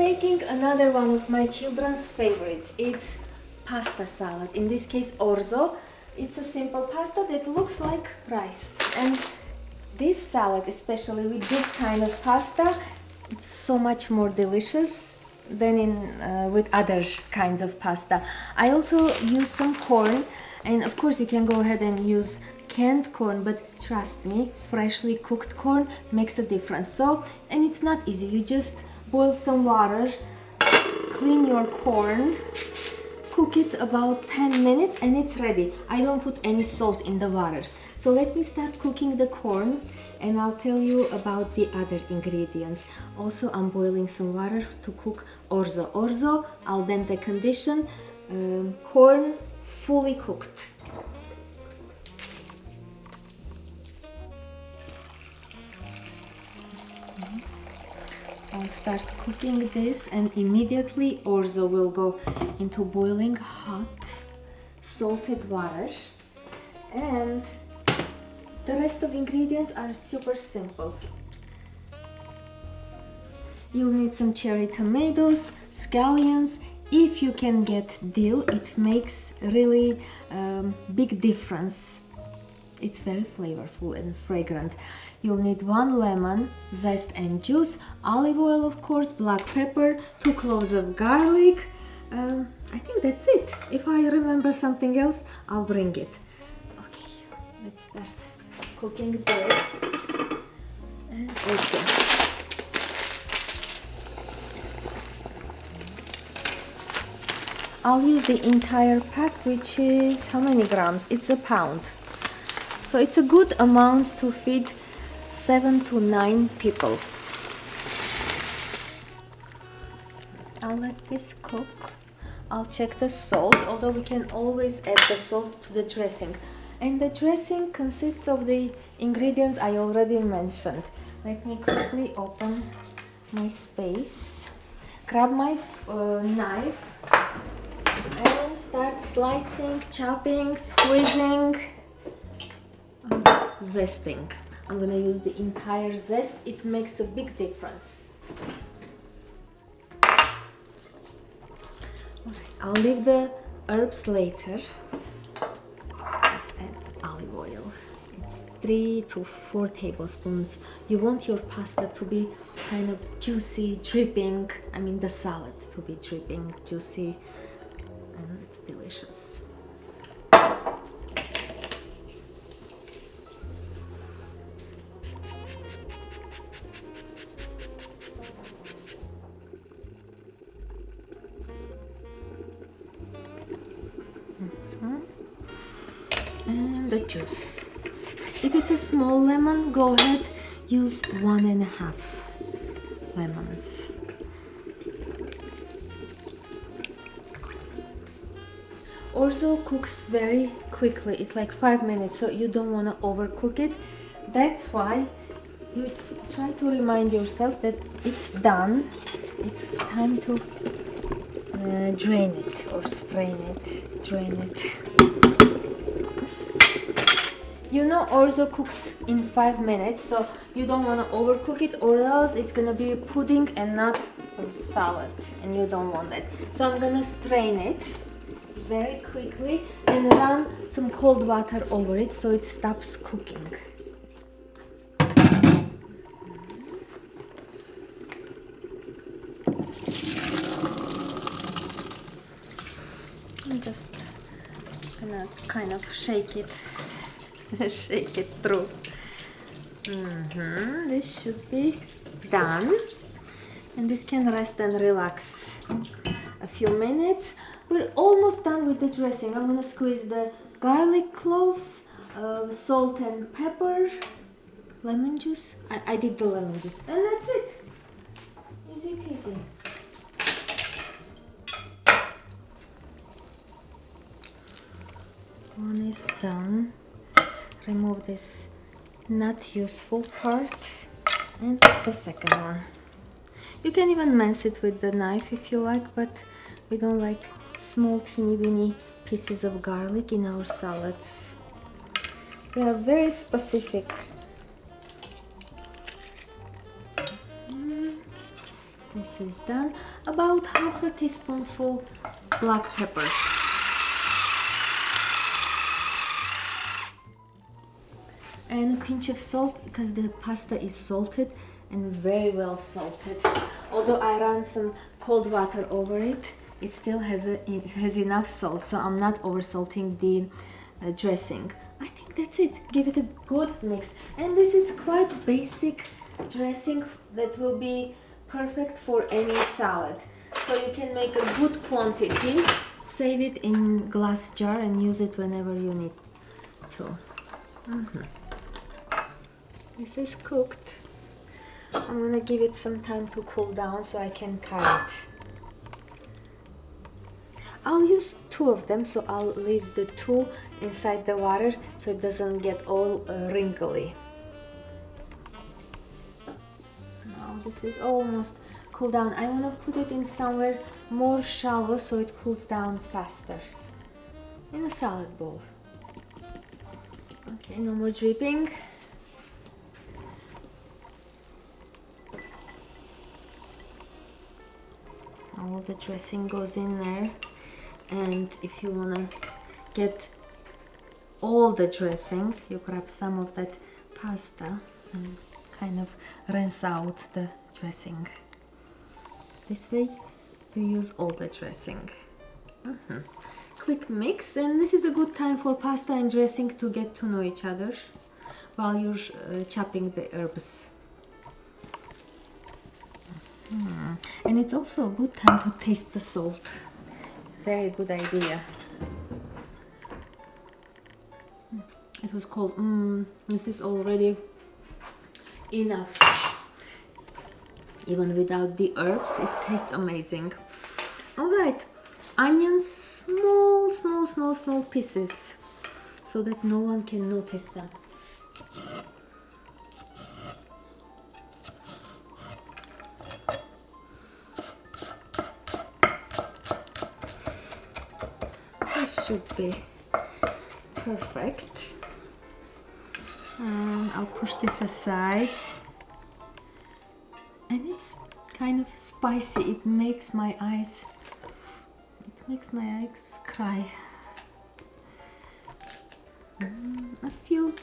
making another one of my children's favorites. It's pasta salad, in this case orzo. It's a simple pasta that looks like rice, and this salad, especially with this kind of pasta, it's so much more delicious than with other kinds of pasta. I also use some corn, and of course you can go ahead and use canned corn, but trust me, freshly cooked corn makes a difference. So, and it's not easy. You just boil some water, clean your corn, cook it about 10 minutes, and it's ready. I don't put any salt in the water. So let me start cooking the corn, and I'll tell you about the other ingredients. Also, I'm boiling some water to cook orzo. Orzo al dente condition, corn fully cooked. I'll start cooking this, and immediately orzo will go into boiling hot salted water, and the rest of ingredients are super simple. You'll need some cherry tomatoes, scallions. If you can get dill, it makes really big difference. It's very flavorful and fragrant. You'll need 1 lemon, zest and juice, olive oil of course, black pepper, 2 cloves of garlic. I think that's it. If I remember something else, I'll bring it. Okay, let's start cooking this. And also, I'll use the entire pack, which is how many grams? It's a pound. So it's a good amount to feed 7 to 9 people. I'll let this cook. I'll check the salt, although we can always add the salt to the dressing. And the dressing consists of the ingredients I already mentioned. Let me quickly open my space, grab my knife, and start slicing, chopping, squeezing, zesting. I'm gonna use the entire zest. It makes a big difference. I'll leave the herbs later. Let's add olive oil. It's 3 to 4 tablespoons. You want your pasta to be kind of juicy, dripping. I mean the salad to be dripping, juicy, and delicious. And the juice. If it's a small lemon, go ahead, use 1.5 lemons. Orzo cooks very quickly. It's like 5 minutes, so you don't want to overcook it. That's why you try to remind yourself that it's done. It's time to drain it or strain it. Drain it. You know orzo cooks in 5 minutes, so you don't want to overcook it, or else it's gonna be a pudding and not a salad, and you don't want that. So I'm gonna strain it very quickly and run some cold water over it so it stops cooking. I'm just gonna kind of shake it. Shake it through. This should be done, and this can rest and relax a few minutes. We're almost done with the dressing. I'm gonna squeeze the garlic cloves, salt and pepper, lemon juice. I did the lemon juice, and that's it. Easy peasy. One is done. Remove this not useful part, and the second one. You can even mince it with the knife if you like, but we don't like small teeny weeny pieces of garlic in our salads. We are very specific. This is done. About half a teaspoonful black pepper. And a pinch of salt, because the pasta is salted and very well salted. Although I ran some cold water over it, it still has enough salt, so I'm not over salting the dressing. I think that's it. Give it a good mix. And this is quite basic dressing that will be perfect for any salad. So you can make a good quantity, save it in glass jar and use it whenever you need to. This is cooked. I'm gonna give it some time to cool down so I can cut it. I'll use 2 of them, so I'll leave the 2 inside the water so it doesn't get all wrinkly. Now this is almost cooled down. I want to put it in somewhere more shallow so it cools down faster. In a salad bowl. Okay, no more dripping. All the dressing goes in there, and if you want to get all the dressing, you grab some of that pasta and kind of rinse out the dressing. This way you use all the dressing. Quick mix, and this is a good time for pasta and dressing to get to know each other while you're chopping the herbs. And it's also a good time to taste the salt. Very good idea. It was cold. This is already enough. Even without the herbs, it tastes amazing. Alright, onions, small pieces, so that no one can notice them. Should be perfect. I'll push this aside, and it's kind of spicy. It makes my eyes cry. A few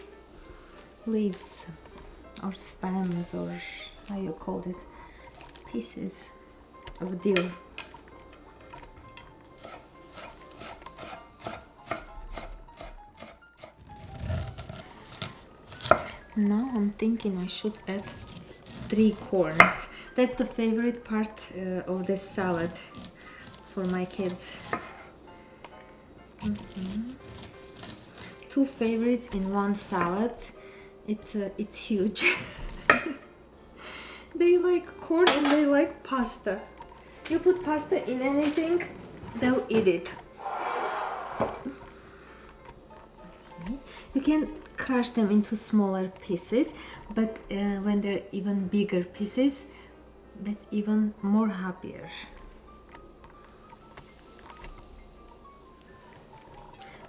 leaves or stems, or how you call this, pieces of dill. Now I'm thinking I should add 3 corns. That's the favorite part of this salad for my kids. 2 favorites in one salad. It's huge. They like corn and they like pasta. You put pasta in anything, they'll eat it. Okay. You can crush them into smaller pieces, but when they're even bigger pieces, that's even more happier.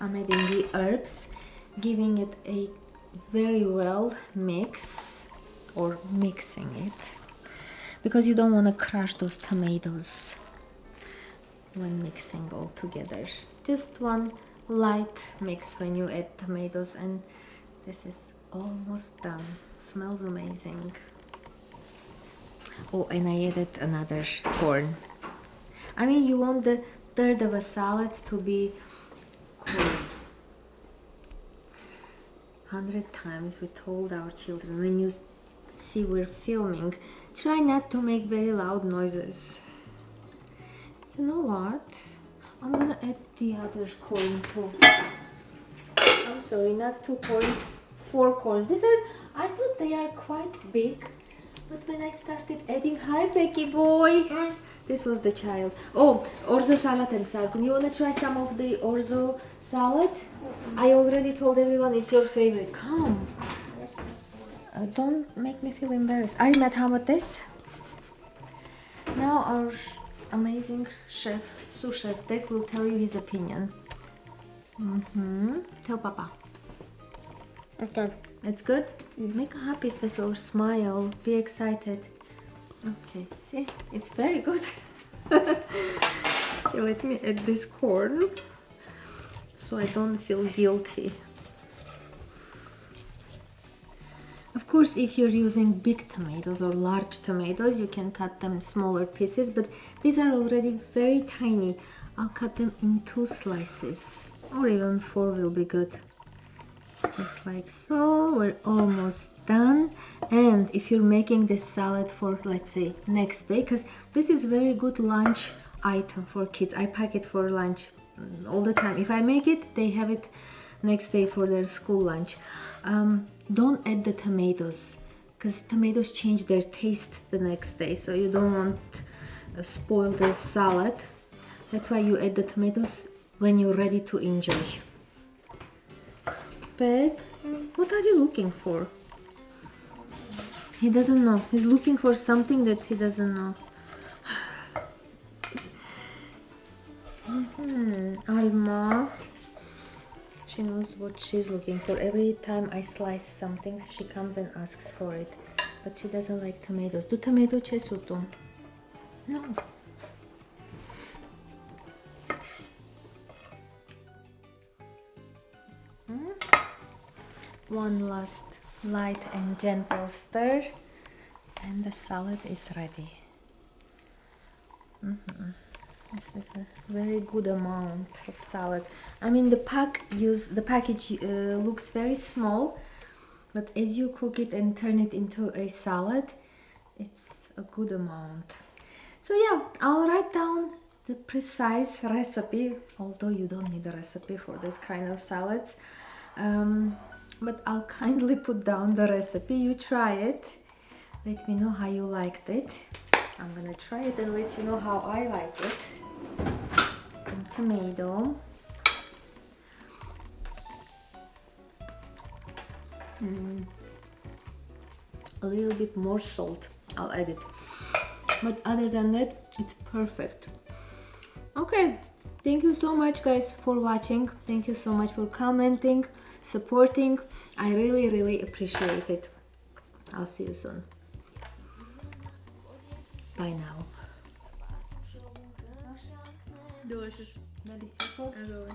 I'm adding the herbs, giving it a very well mix, or mixing it, because you don't want to crush those tomatoes when mixing all together. Just one light mix when you add tomatoes, and this is almost done. Smells amazing. Oh, and I added another corn. I mean, you want the third of a salad to be corn. 100 times we told our children, when you see we're filming, try not to make very loud noises. You know what? I'm gonna add the other corn too. I'm sorry, not 2 corns, 4 corns. These are, I thought they are quite big, but when I started adding, hi Becky boy, hi. This was the child. Oh, orzo salad and sarkum. You wanna try some of the orzo salad? I already told everyone it's your favorite. Come. Don't make me feel embarrassed. Are you mad how about this? Now our amazing chef, sous chef Beck, will tell you his opinion. Tell Papa. Okay. It's good? Make a happy face or smile. Be excited. Okay, see, it's very good. Okay, let me add this corn so I don't feel guilty. Of course, if you're using big tomatoes or large tomatoes, you can cut them smaller pieces, but these are already very tiny. I'll cut them in 2 slices, or even 4 will be good. Just like so. We're almost done. And if you're making this salad for, let's say, next day, because this is very good lunch item for kids. I pack it for lunch all the time. If I make it, they have it next day for their school lunch. Don't add the tomatoes, because tomatoes change their taste the next day, so you don't want to spoil the salad. That's why you add the tomatoes when you're ready to enjoy. Peg, what are you looking for? He doesn't know. He's looking for something that he doesn't know. Alma. She knows what she's looking for. Every time I slice something, she comes and asks for it. But she doesn't like tomatoes. Do tomato cesuto? No. One last light and gentle stir, and the salad is ready. This is a very good amount of salad. I mean, the package looks very small, but as you cook it and turn it into a salad, it's a good amount. So yeah, I'll write down the precise recipe, although you don't need a recipe for this kind of salads. But I'll kindly put down the recipe. You try it. Let me know how you liked it. I'm gonna try it and let you know how I like it. Some tomato. A little bit more salt. I'll add it. But other than that, it's perfect. Okay. Thank you so much, guys, for watching. Thank you so much for commenting, supporting. I really, really appreciate it. I'll see you soon. Bye now. Delicious. Delicioso. As always.